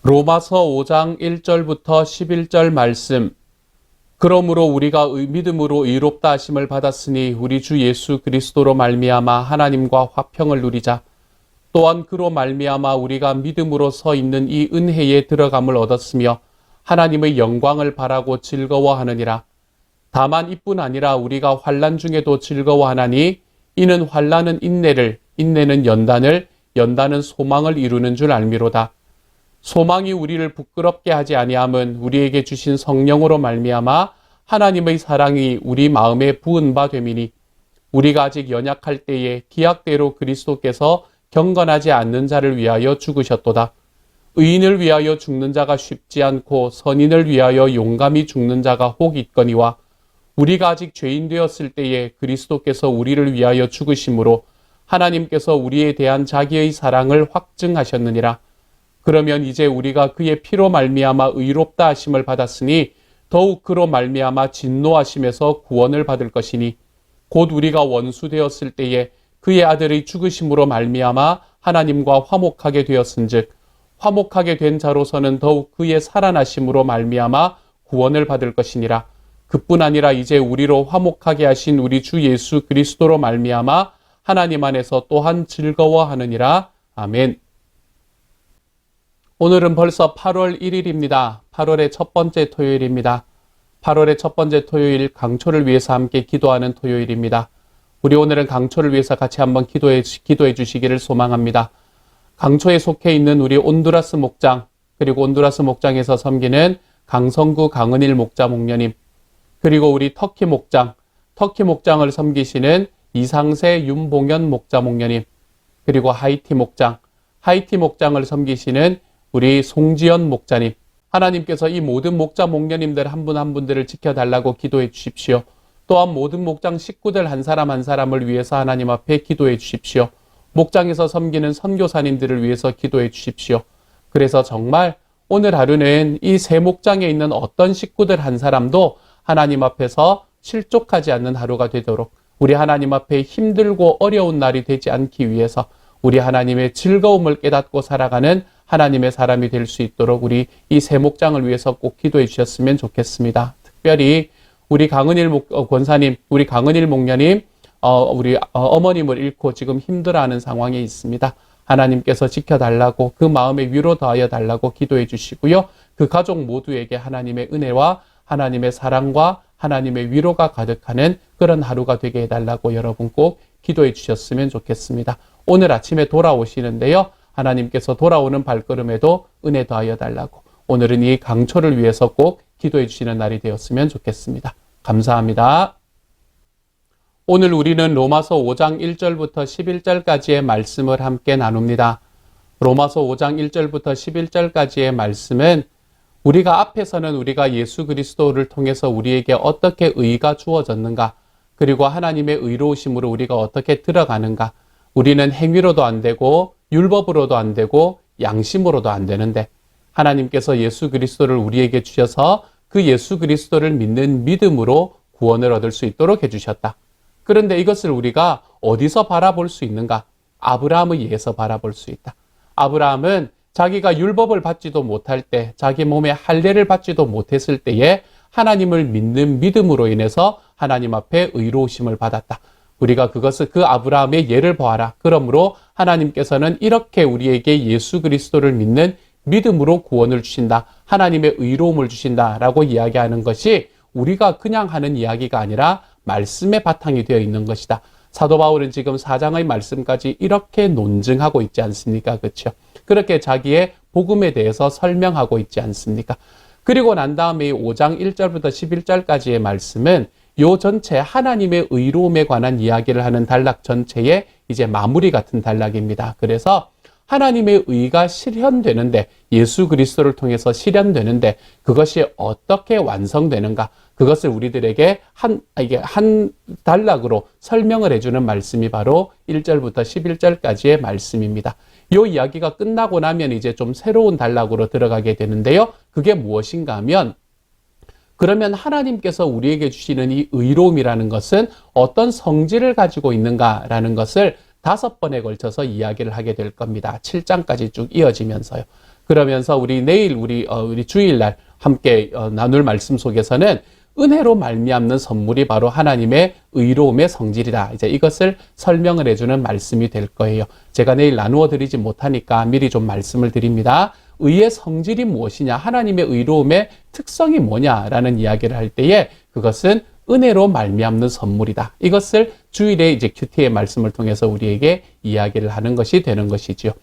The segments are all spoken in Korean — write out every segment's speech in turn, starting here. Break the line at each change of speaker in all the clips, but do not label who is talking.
로마서 5장 1절부터 11절 말씀. 그러므로 우리가 믿음으로 의롭다 하심을 받았으니 우리 주 예수 그리스도로 말미암아 하나님과 화평을 누리자. 또한 그로 말미암아 우리가 믿음으로 서 있는 이 은혜에 들어감을 얻었으며 하나님의 영광을 바라고 즐거워하느니라. 다만 이뿐 아니라 우리가 환난 중에도 즐거워하나니 이는 환난은 인내를, 인내는 연단을, 연단은 소망을 이루는 줄 알미로다. 소망이 우리를 부끄럽게 하지 아니함은 우리에게 주신 성령으로 말미암아 하나님의 사랑이 우리 마음에 부은 바 됨이니 우리가 아직 연약할 때에 기약대로 그리스도께서 경건하지 않는 자를 위하여 죽으셨도다. 의인을 위하여 죽는 자가 쉽지 않고 선인을 위하여 용감히 죽는 자가 혹 있거니와 우리가 아직 죄인 되었을 때에 그리스도께서 우리를 위하여 죽으심으로 하나님께서 우리에 대한 자기의 사랑을 확증하셨느니라. 그러면 이제 우리가 그의 피로 말미암아 의롭다 하심을 받았으니 더욱 그로 말미암아 진노하심에서 구원을 받을 것이니 곧 우리가 원수 되었을 때에 그의 아들의 죽으심으로 말미암아 하나님과 화목하게 되었은즉 화목하게 된 자로서는 더욱 그의 살아나심으로 말미암아 구원을 받을 것이니라. 그뿐 아니라 이제 우리로 화목하게 하신 우리 주 예수 그리스도로 말미암아 하나님 안에서 또한 즐거워하느니라. 아멘. 오늘은 벌써 8월 1일입니다. 8월의 첫 번째 토요일입니다. 8월의 첫 번째 토요일 강초를 위해서 함께 기도하는 토요일입니다. 우리 오늘은 강초를 위해서 같이 한번 기도해 주시기를 소망합니다. 강초에 속해 있는 우리 온두라스 목장, 그리고 온두라스 목장에서 섬기는 강성구 강은일 목자 목녀님, 그리고 우리 터키 목장을 섬기시는 이상세 윤봉현 목자 목녀님, 그리고 하이티 목장을 섬기시는 우리 송지연 목자님, 하나님께서 이 모든 목자 목녀님들 한 분 한 분들을 지켜달라고 기도해 주십시오. 또한 모든 목장 식구들 한 사람 한 사람을 위해서 하나님 앞에 기도해 주십시오. 목장에서 섬기는 선교사님들을 위해서 기도해 주십시오. 그래서 정말 오늘 하루는 이 새 목장에 있는 어떤 식구들 한 사람도 하나님 앞에서 실족하지 않는 하루가 되도록 우리 하나님 앞에 힘들고 어려운 날이 되지 않기 위해서 우리 하나님의 즐거움을 깨닫고 살아가는 하나님의 사람이 될 수 있도록 우리 이 새 목장을 위해서 꼭 기도해 주셨으면 좋겠습니다. 특별히 우리 강은일 권사님, 우리 강은일 목녀님, 우리 어머님을 잃고 지금 힘들어하는 상황에 있습니다. 하나님께서 지켜달라고 그 마음에 위로 더하여 달라고 기도해 주시고요. 그 가족 모두에게 하나님의 은혜와 하나님의 사랑과 하나님의 위로가 가득하는 그런 하루가 되게 해달라고 여러분 꼭 기도해 주셨으면 좋겠습니다. 오늘 아침에 돌아오시는데요. 하나님께서 돌아오는 발걸음에도 은혜 더하여 달라고 오늘은 이 강초를 위해서 꼭 기도해 주시는 날이 되었으면 좋겠습니다. 감사합니다. 오늘 우리는 로마서 5장 1절부터 11절까지의 말씀을 함께 나눕니다. 로마서 5장 1절부터 11절까지의 말씀은 우리가 앞에서는 우리가 예수 그리스도를 통해서 우리에게 어떻게 의가 주어졌는가, 그리고 하나님의 의로우심으로 우리가 어떻게 들어가는가, 우리는 행위로도 안 되고 율법으로도 안 되고 양심으로도 안 되는데 하나님께서 예수 그리스도를 우리에게 주셔서 그 예수 그리스도를 믿는 믿음으로 구원을 얻을 수 있도록 해주셨다. 그런데 이것을 우리가 어디서 바라볼 수 있는가? 아브라함에 의해서 바라볼 수 있다. 아브라함은 자기가 율법을 받지도 못할 때, 자기 몸에 할례를 받지도 못했을 때에 하나님을 믿는 믿음으로 인해서 하나님 앞에 의로우심을 받았다. 우리가 그것을 그 아브라함의 예를 보아라. 그러므로 하나님께서는 이렇게 우리에게 예수 그리스도를 믿는 믿음으로 구원을 주신다. 하나님의 의로움을 주신다라고 이야기하는 것이 우리가 그냥 하는 이야기가 아니라 말씀의 바탕이 되어 있는 것이다. 사도 바울은 지금 4장의 말씀까지 이렇게 논증하고 있지 않습니까? 그렇죠? 그렇게 자기의 복음에 대해서 설명하고 있지 않습니까? 그리고 난 다음에 5장 1절부터 11절까지의 말씀은 요 전체 하나님의 의로움에 관한 이야기를 하는 단락 전체의 이제 마무리 같은 단락입니다. 그래서 하나님의 의가 실현되는데, 예수 그리스도를 통해서 실현되는데 그것이 어떻게 완성되는가, 그것을 우리들에게 한 단락으로 설명을 해주는 말씀이 바로 1절부터 11절까지의 말씀입니다. 이 이야기가 끝나고 나면 이제 좀 새로운 단락으로 들어가게 되는데요. 그게 무엇인가 하면, 그러면 하나님께서 우리에게 주시는 이 의로움이라는 것은 어떤 성질을 가지고 있는가라는 것을 5번에 걸쳐서 이야기를 하게 될 겁니다. 7장까지 쭉 이어지면서요. 그러면서 우리 내일 우리 주일날 함께 나눌 말씀 속에서는 은혜로 말미암는 선물이 바로 하나님의 의로움의 성질이다. 이제 이것을 설명을 해주는 말씀이 될 거예요. 제가 내일 나누어 드리지 못하니까 미리 좀 말씀을 드립니다. 의의 성질이 무엇이냐, 하나님의 의로움의 특성이 뭐냐라는 이야기를 할 때에 그것은 은혜로 말미암는 선물이다. 이것을 주일에 이제 큐티의 말씀을 통해서 우리에게 이야기를 하는 것이 되는 것이지요.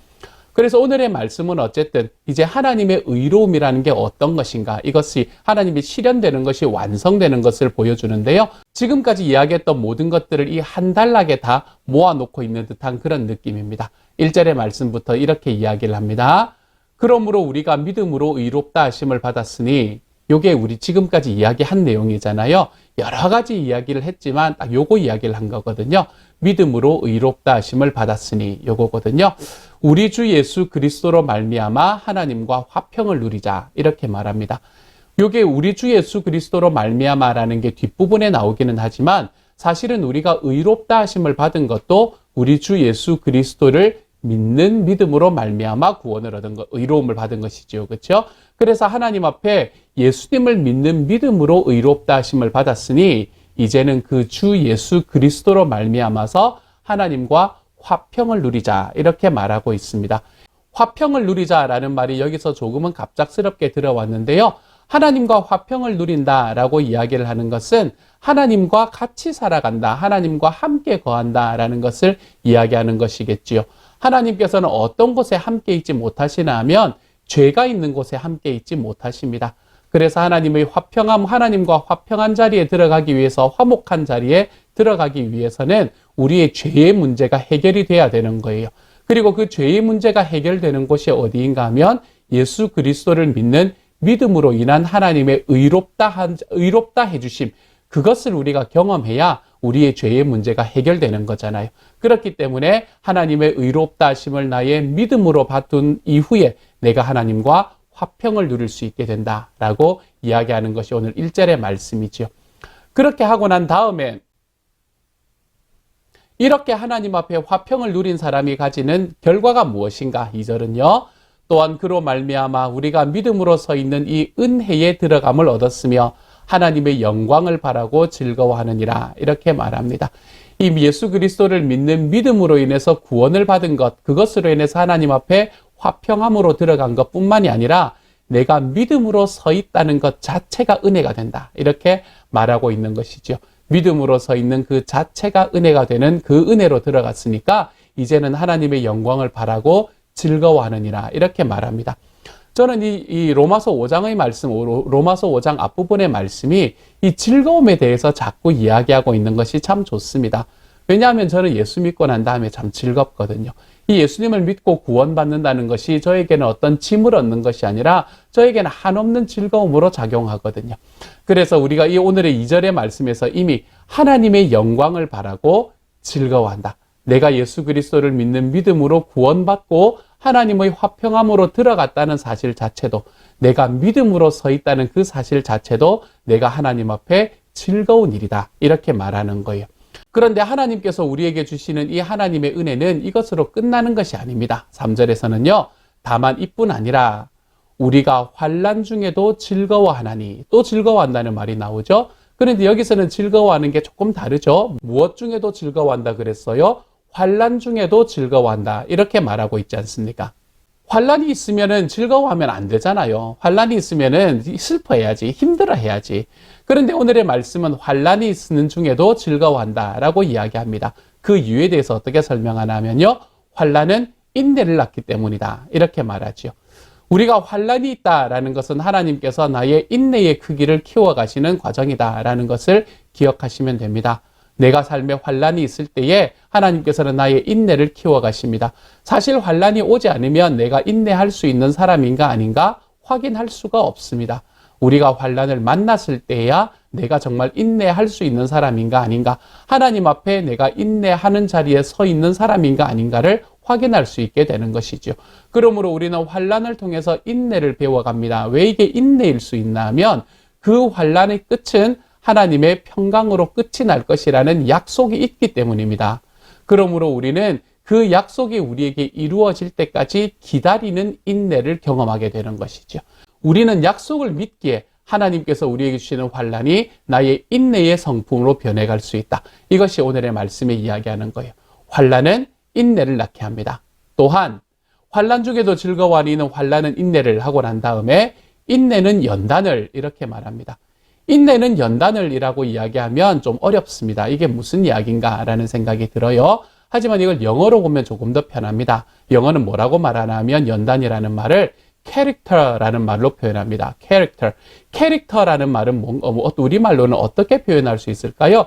그래서 오늘의 말씀은 어쨌든 이제 하나님의 의로움이라는 게 어떤 것인가, 이것이 하나님이 실현되는 것이 완성되는 것을 보여주는데요. 지금까지 이야기했던 모든 것들을 이 한 단락에 다 모아놓고 있는 듯한 그런 느낌입니다. 1절의 말씀부터 이렇게 이야기를 합니다. 그러므로 우리가 믿음으로 의롭다 하심을 받았으니, 요게 우리 지금까지 이야기한 내용이잖아요. 여러 가지 이야기를 했지만 딱 요거 이야기를 한 거거든요. 믿음으로 의롭다 하심을 받았으니 요거거든요. 우리 주 예수 그리스도로 말미암아 하나님과 화평을 누리자, 이렇게 말합니다. 요게 우리 주 예수 그리스도로 말미암아라는 게 뒷부분에 나오기는 하지만 사실은 우리가 의롭다 하심을 받은 것도 우리 주 예수 그리스도를 믿는 믿음으로 말미암아 구원을 얻은 것, 의로움을 받은 것이지요. 그렇죠? 그래서 하나님 앞에 예수님을 믿는 믿음으로 의롭다 하심을 받았으니 이제는 그 주 예수 그리스도로 말미암아서 하나님과 화평을 누리자, 이렇게 말하고 있습니다. 화평을 누리자라는 말이 여기서 조금은 갑작스럽게 들어왔는데요. 하나님과 화평을 누린다라고 이야기를 하는 것은 하나님과 같이 살아간다, 하나님과 함께 거한다라는 것을 이야기하는 것이겠지요. 하나님께서는 어떤 곳에 함께 있지 못하시나 하면 죄가 있는 곳에 함께 있지 못하십니다. 그래서 하나님의 화평함, 하나님과 화평한 자리에 들어가기 위해서, 화목한 자리에 들어가기 위해서는 우리의 죄의 문제가 해결이 돼야 되는 거예요. 그리고 그 죄의 문제가 해결되는 곳이 어디인가 하면 예수 그리스도를 믿는 믿음으로 인한 하나님의 의롭다 해주심, 그것을 우리가 경험해야 우리의 죄의 문제가 해결되는 거잖아요. 그렇기 때문에 하나님의 의롭다 하심을 나의 믿음으로 받은 이후에 내가 하나님과 화평을 누릴 수 있게 된다라고 이야기하는 것이 오늘 1절의 말씀이지요. 그렇게 하고 난 다음에 이렇게 하나님 앞에 화평을 누린 사람이 가지는 결과가 무엇인가? 2절은요. 또한 그로 말미암아 우리가 믿음으로 서 있는 이 은혜에 들어감을 얻었으며 하나님의 영광을 바라고 즐거워하느니라, 이렇게 말합니다. 이 예수 그리스도를 믿는 믿음으로 인해서 구원을 받은 것, 그것으로 인해서 하나님 앞에 화평함으로 들어간 것뿐만이 아니라 내가 믿음으로 서 있다는 것 자체가 은혜가 된다, 이렇게 말하고 있는 것이죠. 믿음으로 서 있는 그 자체가 은혜가 되는 그 은혜로 들어갔으니까 이제는 하나님의 영광을 바라고 즐거워하느니라, 이렇게 말합니다. 저는 이 로마서 5장의 말씀, 로마서 5장 앞부분의 말씀이 이 즐거움에 대해서 자꾸 이야기하고 있는 것이 참 좋습니다. 왜냐하면 저는 예수 믿고 난 다음에 참 즐겁거든요. 이 예수님을 믿고 구원받는다는 것이 저에게는 어떤 짐을 얻는 것이 아니라 저에게는 한없는 즐거움으로 작용하거든요. 그래서 우리가 이 오늘의 2절의 말씀에서 이미 하나님의 영광을 바라고 즐거워한다. 내가 예수 그리스도를 믿는 믿음으로 구원받고 하나님의 화평함으로 들어갔다는 사실 자체도, 내가 믿음으로 서 있다는 그 사실 자체도 내가 하나님 앞에 즐거운 일이다, 이렇게 말하는 거예요. 그런데 하나님께서 우리에게 주시는 이 하나님의 은혜는 이것으로 끝나는 것이 아닙니다. 3절에서는요. 다만 이뿐 아니라 우리가 환난 중에도 즐거워하나니, 또 즐거워한다는 말이 나오죠. 그런데 여기서는 즐거워하는 게 조금 다르죠. 무엇 중에도 즐거워한다 그랬어요? 환난 중에도 즐거워한다, 이렇게 말하고 있지 않습니까? 환난이 있으면은 즐거워하면 안 되잖아요. 환난이 있으면은 슬퍼해야지, 힘들어해야지. 그런데 오늘의 말씀은 환난이 있는 중에도 즐거워한다라고 이야기합니다. 그 이유에 대해서 어떻게 설명하나 하면요. 환난은 인내를 낳기 때문이다, 이렇게 말하죠. 우리가 환난이 있다라는 것은 하나님께서 나의 인내의 크기를 키워가시는 과정이다라는 것을 기억하시면 됩니다. 내가 삶에 환난이 있을 때에 하나님께서는 나의 인내를 키워가십니다. 사실 환난이 오지 않으면 내가 인내할 수 있는 사람인가 아닌가 확인할 수가 없습니다. 우리가 환난을 만났을 때야 내가 정말 인내할 수 있는 사람인가 아닌가, 하나님 앞에 내가 인내하는 자리에 서 있는 사람인가 아닌가를 확인할 수 있게 되는 것이죠. 그러므로 우리는 환난을 통해서 인내를 배워갑니다. 왜 이게 인내일 수 있나 하면 그 환난의 끝은 하나님의 평강으로 끝이 날 것이라는 약속이 있기 때문입니다. 그러므로 우리는 그 약속이 우리에게 이루어질 때까지 기다리는 인내를 경험하게 되는 것이죠. 우리는 약속을 믿기에 하나님께서 우리에게 주시는 환난이 나의 인내의 성품으로 변해갈 수 있다. 이것이 오늘의 말씀에 이야기하는 거예요. 환난은 인내를 낳게 합니다. 또한 환난 중에도 즐거워하는 이는 환난은 인내를 하고 난 다음에 인내는 연단을 이렇게 말합니다. 인내는 연단을 이라고 이야기하면 좀 어렵습니다. 이게 무슨 이야기인가 라는 생각이 들어요. 하지만 이걸 영어로 보면 조금 더 편합니다. 영어는 뭐라고 말하냐면 연단이라는 말을 캐릭터라는 말로 표현합니다. 캐릭터라는 말은 우리말로는 어떻게 표현할 수 있을까요?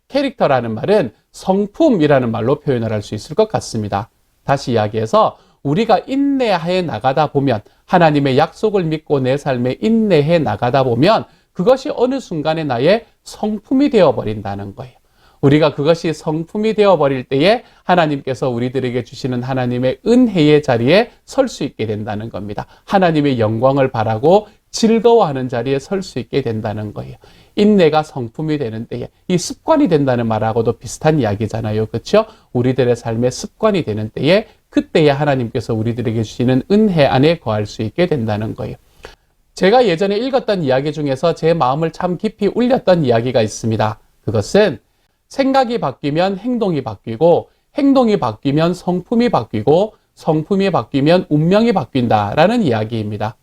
캐릭터라는 말은 성품이라는 말로 표현을 할 수 있을 것 같습니다. 다시 이야기해서 우리가 인내해 나가다 보면 하나님의 약속을 믿고 내 삶에 인내해 나가다 보면 그것이 어느 순간에 나의 성품이 되어버린다는 거예요. 우리가 그것이 성품이 되어버릴 때에 하나님께서 우리들에게 주시는 하나님의 은혜의 자리에 설 수 있게 된다는 겁니다. 하나님의 영광을 바라고 즐거워하는 자리에 설 수 있게 된다는 거예요. 인내가 성품이 되는 때에 이 습관이 된다는 말하고도 비슷한 이야기잖아요. 그렇죠? 우리들의 삶의 습관이 되는 때에 그때에 하나님께서 우리들에게 주시는 은혜 안에 거할 수 있게 된다는 거예요. 제가 예전에 읽었던 이야기 중에서 제 마음을 참 깊이 울렸던 이야기가 있습니다. 그것은 생각이 바뀌면 행동이 바뀌고 행동이 바뀌면 성품이 바뀌고 성품이 바뀌면 운명이 바뀐다라는 이야기입니다.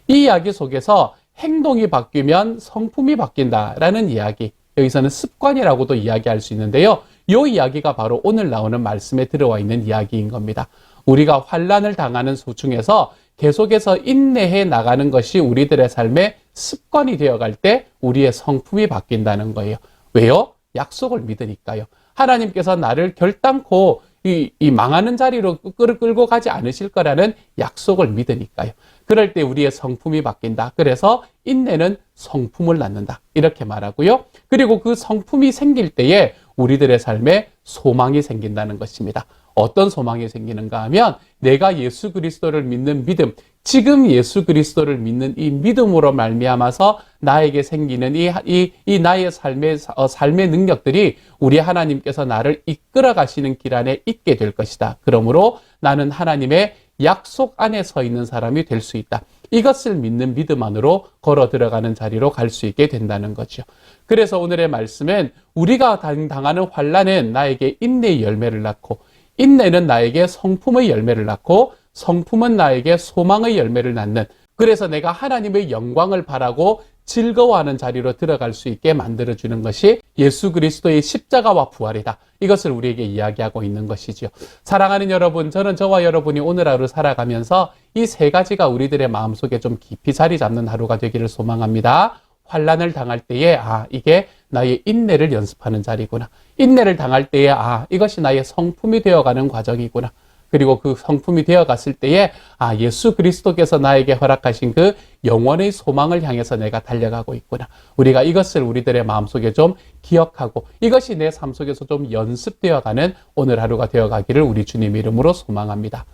이 이야기 속에서 행동이 바뀌면 성품이 바뀐다라는 이야기, 여기서는 습관이라고도 이야기할 수 있는데요. 이 이야기가 바로 오늘 나오는 말씀에 들어와 있는 이야기인 겁니다. 우리가 환난을 당하는 중에서 계속해서 인내해 나가는 것이 우리들의 삶의 습관이 되어갈 때 우리의 성품이 바뀐다는 거예요. 왜요? 약속을 믿으니까요. 하나님께서 나를 결단코 이 망하는 자리로 끌고 가지 않으실 거라는 약속을 믿으니까요. 그럴 때 우리의 성품이 바뀐다. 그래서 인내는 성품을 낳는다. 이렇게 말하고요. 그리고 그 성품이 생길 때에 우리들의 삶에 소망이 생긴다는 것입니다. 어떤 소망이 생기는가 하면 내가 예수 그리스도를 믿는 믿음, 지금 예수 그리스도를 믿는 이 믿음으로 말미암아서 나에게 생기는 이 나의 삶의 능력들이 우리 하나님께서 나를 이끌어 가시는 길 안에 있게 될 것이다. 그러므로 나는 하나님의 약속 안에 서 있는 사람이 될 수 있다. 이것을 믿는 믿음 안으로 걸어 들어가는 자리로 갈 수 있게 된다는 거죠. 그래서 오늘의 말씀은 우리가 당하는 환난은 나에게 인내의 열매를 낳고 인내는 나에게 성품의 열매를 낳고 성품은 나에게 소망의 열매를 낳는, 그래서 내가 하나님의 영광을 바라고 즐거워하는 자리로 들어갈 수 있게 만들어주는 것이 예수 그리스도의 십자가와 부활이다. 이것을 우리에게 이야기하고 있는 것이지요. 사랑하는 여러분, 저는 저와 여러분이 오늘 하루 살아가면서 이 세 가지가 우리들의 마음속에 좀 깊이 자리 잡는 하루가 되기를 소망합니다. 환난을 당할 때에 이게 나의 인내를 연습하는 자리구나. 인내를 당할 때에 이것이 나의 성품이 되어가는 과정이구나. 그리고 그 성품이 되어갔을 때에 예수 그리스도께서 나에게 허락하신 그 영원의 소망을 향해서 내가 달려가고 있구나. 우리가 이것을 우리들의 마음속에 좀 기억하고 이것이 내 삶 속에서 좀 연습되어가는 오늘 하루가 되어가기를 우리 주님 이름으로 소망합니다.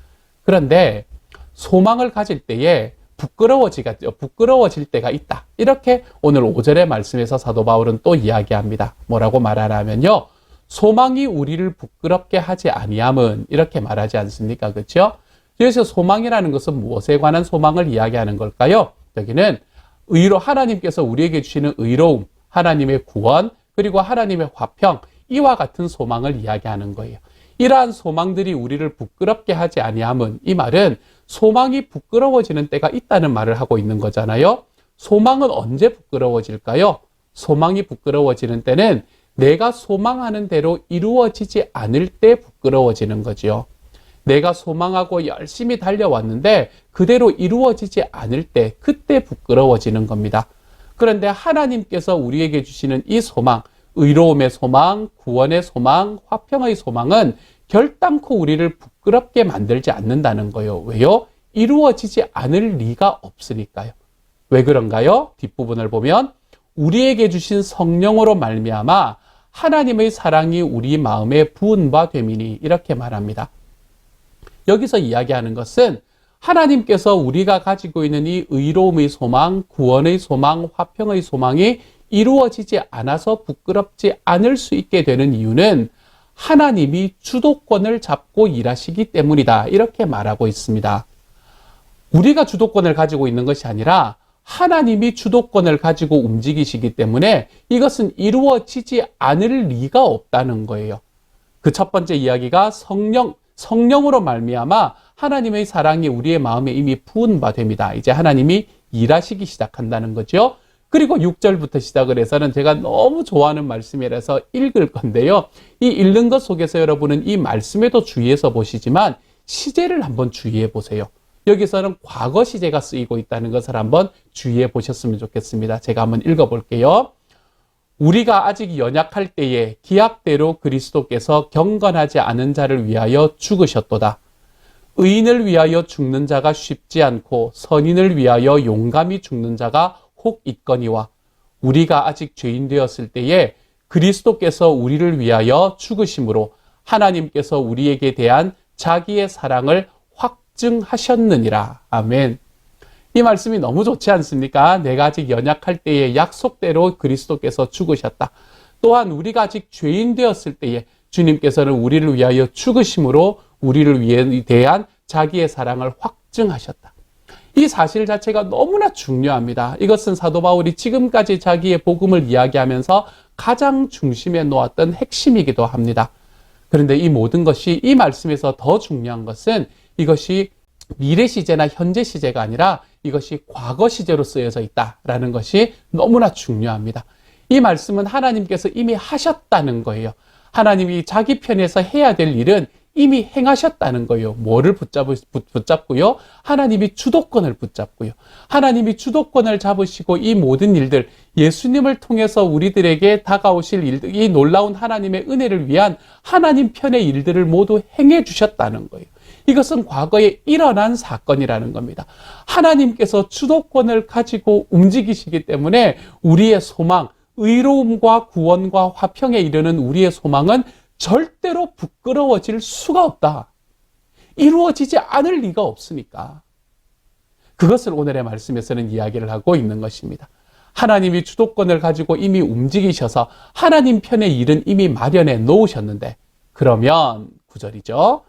그런데 소망을 가질 때에 부끄러워질 때가 있다. 이렇게 오늘 5절의 말씀에서 사도 바울은 또 이야기합니다. 뭐라고 말하냐면요. 소망이 우리를 부끄럽게 하지 아니함은 이렇게 말하지 않습니까? 그렇죠? 그래서 소망이라는 것은 무엇에 관한 소망을 이야기하는 걸까요? 여기는 하나님께서 우리에게 주시는 의로움, 하나님의 구원, 그리고 하나님의 화평, 이와 같은 소망을 이야기하는 거예요. 이러한 소망들이 우리를 부끄럽게 하지 아니함은, 이 말은 소망이 부끄러워지는 때가 있다는 말을 하고 있는 거잖아요. 소망은 언제 부끄러워질까요? 소망이 부끄러워지는 때는 내가 소망하는 대로 이루어지지 않을 때 부끄러워지는 거죠. 내가 소망하고 열심히 달려왔는데 그대로 이루어지지 않을 때, 그때 부끄러워지는 겁니다. 그런데 하나님께서 우리에게 주시는 이 소망, 의로움의 소망, 구원의 소망, 화평의 소망은 결단코 우리를 부끄럽게 만들지 않는다는 거예요. 왜요? 이루어지지 않을 리가 없으니까요. 왜 그런가요? 뒷부분을 보면 우리에게 주신 성령으로 말미암아 하나님의 사랑이 우리 마음에 부은 바 됨이니, 이렇게 말합니다. 여기서 이야기하는 것은 하나님께서 우리가 가지고 있는 이 의로움의 소망, 구원의 소망, 화평의 소망이 이루어지지 않아서 부끄럽지 않을 수 있게 되는 이유는 하나님이 주도권을 잡고 일하시기 때문이다. 이렇게 말하고 있습니다. 우리가 주도권을 가지고 있는 것이 아니라 하나님이 주도권을 가지고 움직이시기 때문에 이것은 이루어지지 않을 리가 없다는 거예요. 그 첫 번째 이야기가 성령으로 말미암아 하나님의 사랑이 우리의 마음에 이미 부은 바 됩니다. 이제 하나님이 일하시기 시작한다는 거죠. 그리고 6절부터 시작을 해서는 제가 너무 좋아하는 말씀이라서 읽을 건데요. 이 읽는 것 속에서 여러분은 이 말씀에도 주의해서 보시지만 시제를 한번 주의해 보세요. 여기서는 과거 시제가 쓰이고 있다는 것을 한번 주의해 보셨으면 좋겠습니다. 제가 한번 읽어 볼게요. 우리가 아직 연약할 때에 기약대로 그리스도께서 경건하지 않은 자를 위하여 죽으셨도다. 의인을 위하여 죽는 자가 쉽지 않고 선인을 위하여 용감히 죽는 자가 혹 있거니와 우리가 아직 죄인 되었을 때에 그리스도께서 우리를 위하여 죽으심으로 하나님께서 우리에게 대한 자기의 사랑을 확증하셨느니라. 아멘. 이 말씀이 너무 좋지 않습니까? 내가 아직 연약할 때에 약속대로 그리스도께서 죽으셨다. 또한 우리가 아직 죄인 되었을 때에 주님께서는 우리를 위하여 죽으심으로 우리를 위해 대한 자기의 사랑을 확증하셨다. 이 사실 자체가 너무나 중요합니다. 이것은 사도 바울이 지금까지 자기의 복음을 이야기하면서 가장 중심에 놓았던 핵심이기도 합니다. 그런데 이 모든 것이 이 말씀에서 더 중요한 것은 이것이 미래 시제나 현재 시제가 아니라 이것이 과거 시제로 쓰여져 있다라는 것이 너무나 중요합니다. 이 말씀은 하나님께서 이미 하셨다는 거예요. 하나님이 자기 편에서 해야 될 일은 이미 행하셨다는 거예요. 뭐를 붙잡고요? 하나님이 주도권을 붙잡고요. 하나님이 주도권을 잡으시고 이 모든 일들, 예수님을 통해서 우리들에게 다가오실 일들, 이 놀라운 하나님의 은혜를 위한 하나님 편의 일들을 모두 행해 주셨다는 거예요. 이것은 과거에 일어난 사건이라는 겁니다. 하나님께서 주도권을 가지고 움직이시기 때문에 우리의 소망, 의로움과 구원과 화평에 이르는 우리의 소망은 절대로 부끄러워질 수가 없다. 이루어지지 않을 리가 없으니까. 그것을 오늘의 말씀에서는 이야기를 하고 있는 것입니다. 하나님이 주도권을 가지고 이미 움직이셔서 하나님 편의 일은 이미 마련해 놓으셨는데 그러면 9절이죠.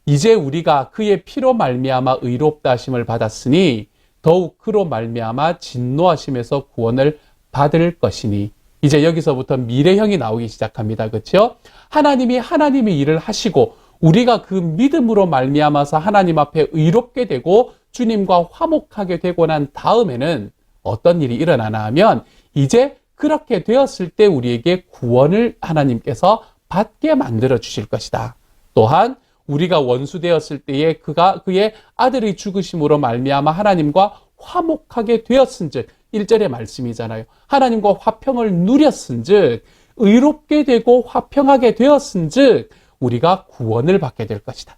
이제 우리가 그의 피로 말미암아 의롭다 하심을 받았으니 더욱 그로 말미암아 진노하심에서 구원을 받을 것이니 이제 여기서부터 미래형이 나오기 시작합니다. 그렇죠? 하나님이 하나님의 일을 하시고 우리가 그 믿음으로 말미암아서 하나님 앞에 의롭게 되고 주님과 화목하게 되고 난 다음에는 어떤 일이 일어나나 하면 이제 그렇게 되었을 때 우리에게 구원을 하나님께서 받게 만들어 주실 것이다. 또한 우리가 원수 되었을 때에 그의 아들의 죽으심으로 말미암아 하나님과 화목하게 되었은즉 1절의 말씀이잖아요. 하나님과 화평을 누렸은즉 의롭게 되고 화평하게 되었은즉 우리가 구원을 받게 될 것이다.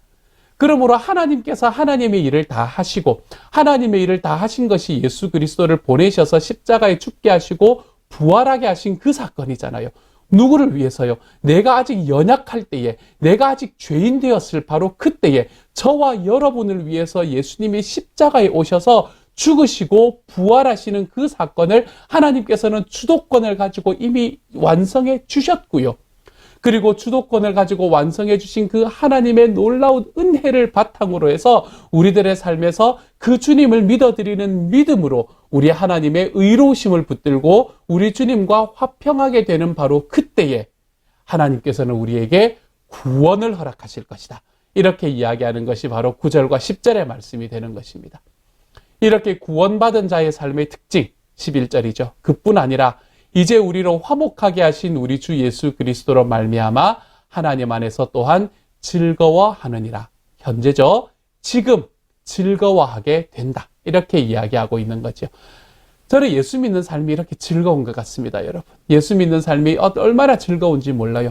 그러므로 하나님께서 하나님의 일을 다 하시고 하나님의 일을 다 하신 것이 예수 그리스도를 보내셔서 십자가에 죽게 하시고 부활하게 하신 그 사건이잖아요. 누구를 위해서요? 내가 아직 연약할 때에, 내가 아직 죄인 되었을 바로 그때에 저와 여러분을 위해서 예수님이 십자가에 오셔서 죽으시고 부활하시는 그 사건을 하나님께서는 주도권을 가지고 이미 완성해 주셨고요. 그리고 주도권을 가지고 완성해 주신 그 하나님의 놀라운 은혜를 바탕으로 해서 우리들의 삶에서 그 주님을 믿어드리는 믿음으로 우리 하나님의 의로우심을 붙들고 우리 주님과 화평하게 되는 바로 그때에 하나님께서는 우리에게 구원을 허락하실 것이다. 이렇게 이야기하는 것이 바로 9절과 10절의 말씀이 되는 것입니다. 이렇게 구원받은 자의 삶의 특징 11절이죠. 그뿐 아니라 이제 우리로 화목하게 하신 우리 주 예수 그리스도로 말미암아 하나님 안에서 또한 즐거워하느니라. 현재죠. 지금 즐거워하게 된다. 이렇게 이야기하고 있는 거죠. 저는 예수 믿는 삶이 이렇게 즐거운 것 같습니다, 여러분. 예수 믿는 삶이 얼마나 즐거운지 몰라요.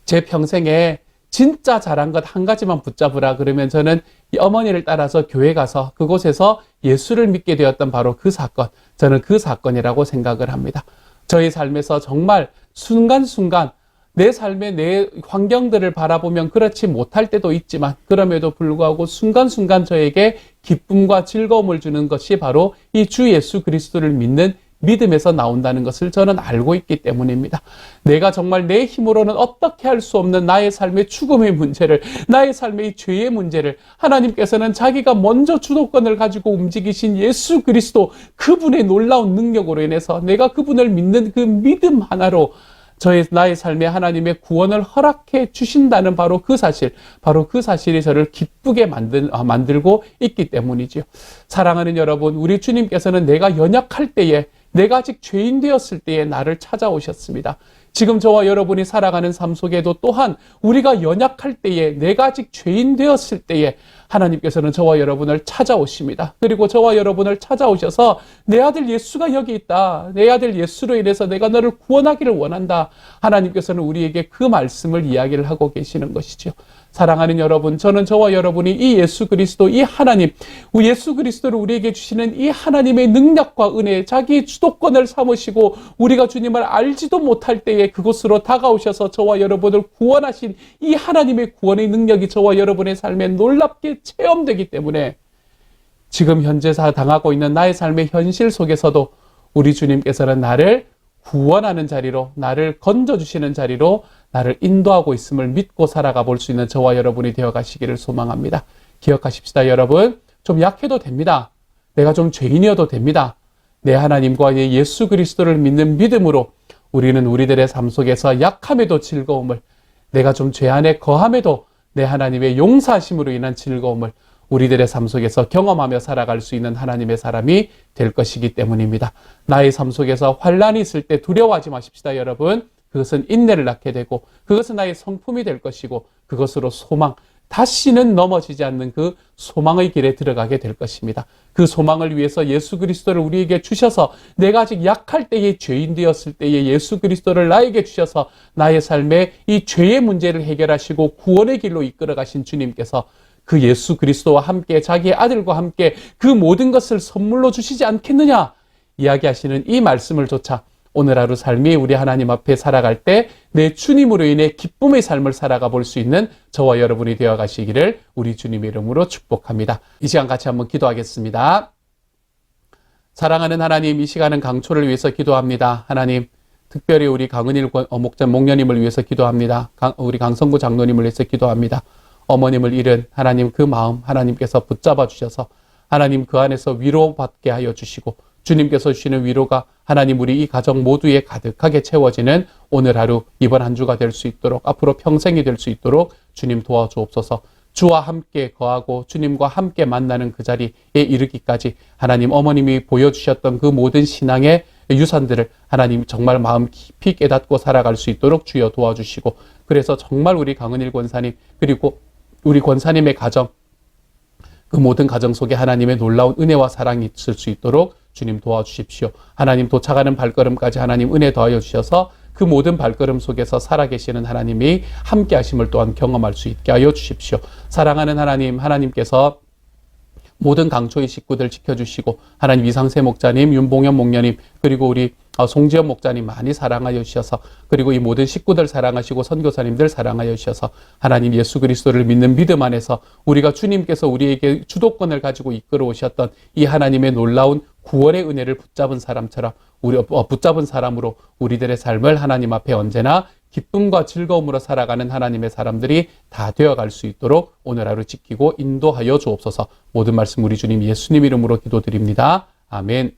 제 평생에 진짜 잘한 것 한 가지만 붙잡으라 그러면 저는 어머니를 따라서 교회 가서 그곳에서 예수를 믿게 되었던 바로 그 사건, 저는 그 사건이라고 생각을 합니다. 저의 삶에서 정말 순간순간 내 삶의 내 환경들을 바라보면 그렇지 못할 때도 있지만 그럼에도 불구하고 순간순간 저에게 기쁨과 즐거움을 주는 것이 바로 이 주 예수 그리스도를 믿는 믿음에서 나온다는 것을 저는 알고 있기 때문입니다. 내가 정말 내 힘으로는 어떻게 할 수 없는 나의 삶의 죽음의 문제를, 나의 삶의 죄의 문제를 하나님께서는 자기가 먼저 주도권을 가지고 움직이신 예수 그리스도 그분의 놀라운 능력으로 인해서 내가 그분을 믿는 그 믿음 하나로 나의 삶에 하나님의 구원을 허락해 주신다는 바로 그 사실이 저를 기쁘게 만들고 있기 때문이지요. 사랑하는 여러분, 우리 주님께서는 내가 연약할 때에, 내가 아직 죄인 되었을 때에 나를 찾아오셨습니다. 지금 저와 여러분이 살아가는 삶 속에도 또한 우리가 연약할 때에, 내가 아직 죄인 되었을 때에 하나님께서는 저와 여러분을 찾아오십니다. 그리고 저와 여러분을 찾아오셔서 내 아들 예수가 여기 있다. 내 아들 예수로 인해서 내가 너를 구원하기를 원한다. 하나님께서는 우리에게 그 말씀을 이야기를 하고 계시는 것이죠. 사랑하는 여러분, 저는 저와 여러분이 이 예수 그리스도, 이 하나님, 예수 그리스도를 우리에게 주시는 이 하나님의 능력과 은혜, 자기 주도권을 삼으시고 우리가 주님을 알지도 못할 때에 그곳으로 다가오셔서 저와 여러분을 구원하신 이 하나님의 구원의 능력이 저와 여러분의 삶에 놀랍게 체험되기 때문에 지금 현재 당하고 있는 나의 삶의 현실 속에서도 우리 주님께서는 나를 구원하는 자리로, 나를 건져주시는 자리로 나를 인도하고 있음을 믿고 살아가 볼 수 있는 저와 여러분이 되어 가시기를 소망합니다. 기억하십시다, 여러분. 좀 약해도 됩니다. 내가 좀 죄인이어도 됩니다. 내 하나님과 내 예수 그리스도를 믿는 믿음으로 우리는 우리들의 삶 속에서 약함에도 즐거움을, 내가 좀 죄 안에 거함에도 내 하나님의 용서하심으로 인한 즐거움을 우리들의 삶 속에서 경험하며 살아갈 수 있는 하나님의 사람이 될 것이기 때문입니다. 나의 삶 속에서 환난이 있을 때 두려워하지 마십시다, 여러분. 그것은 인내를 낳게 되고 그것은 나의 성품이 될 것이고 그것으로 소망, 다시는 넘어지지 않는 그 소망의 길에 들어가게 될 것입니다. 그 소망을 위해서 예수 그리스도를 우리에게 주셔서 내가 아직 약할 때에, 죄인 되었을 때에 예수 그리스도를 나에게 주셔서 나의 삶에 이 죄의 문제를 해결하시고 구원의 길로 이끌어 가신 주님께서 그 예수 그리스도와 함께 자기의 아들과 함께 그 모든 것을 선물로 주시지 않겠느냐 이야기하시는 이 말씀을 조차 오늘 하루 삶이 우리 하나님 앞에 살아갈 때 내 주님으로 인해 기쁨의 삶을 살아가 볼 수 있는 저와 여러분이 되어 가시기를 우리 주님의 이름으로 축복합니다. 이 시간 같이 한번 기도하겠습니다. 사랑하는 하나님, 이 시간은 강초를 위해서 기도합니다. 하나님, 특별히 우리 강은일 목녀님을 위해서 기도합니다. 우리 강성구 장로님을 위해서 기도합니다. 어머님을 잃은 하나님 그 마음 하나님께서 붙잡아 주셔서 하나님 그 안에서 위로받게 하여 주시고 주님께서 주시는 위로가 하나님 우리 이 가정 모두에 가득하게 채워지는 오늘 하루, 이번 한 주가 될 수 있도록, 앞으로 평생이 될 수 있도록 주님 도와주옵소서. 주와 함께 거하고 주님과 함께 만나는 그 자리에 이르기까지 하나님 어머님이 보여주셨던 그 모든 신앙의 유산들을 하나님 정말 마음 깊이 깨닫고 살아갈 수 있도록 주여 도와주시고, 그래서 정말 우리 강은일 권사님 그리고 우리 권사님의 가정, 그 모든 가정 속에 하나님의 놀라운 은혜와 사랑이 있을 수 있도록 주님 도와주십시오. 하나님 도착하는 발걸음까지 하나님 은혜 더하여 주셔서 그 모든 발걸음 속에서 살아계시는 하나님이 함께 하심을 또한 경험할 수 있게 하여 주십시오. 사랑하는 하나님, 하나님께서 모든 강초의 식구들 지켜주시고 하나님 이상세 목자님, 윤봉현 목녀님, 그리고 우리 송지연 목자님 많이 사랑하여 주셔서, 그리고 이 모든 식구들 사랑하시고 선교사님들 사랑하여 주셔서 하나님 예수 그리스도를 믿는 믿음 안에서 우리가 주님께서 우리에게 주도권을 가지고 이끌어 오셨던 이 하나님의 놀라운 구원의 은혜를 붙잡은 사람처럼 붙잡은 사람으로 우리들의 삶을 하나님 앞에 언제나 기쁨과 즐거움으로 살아가는 하나님의 사람들이 다 되어갈 수 있도록 오늘 하루 지키고 인도하여 주옵소서. 모든 말씀 우리 주님 예수님 이름으로 기도드립니다. 아멘.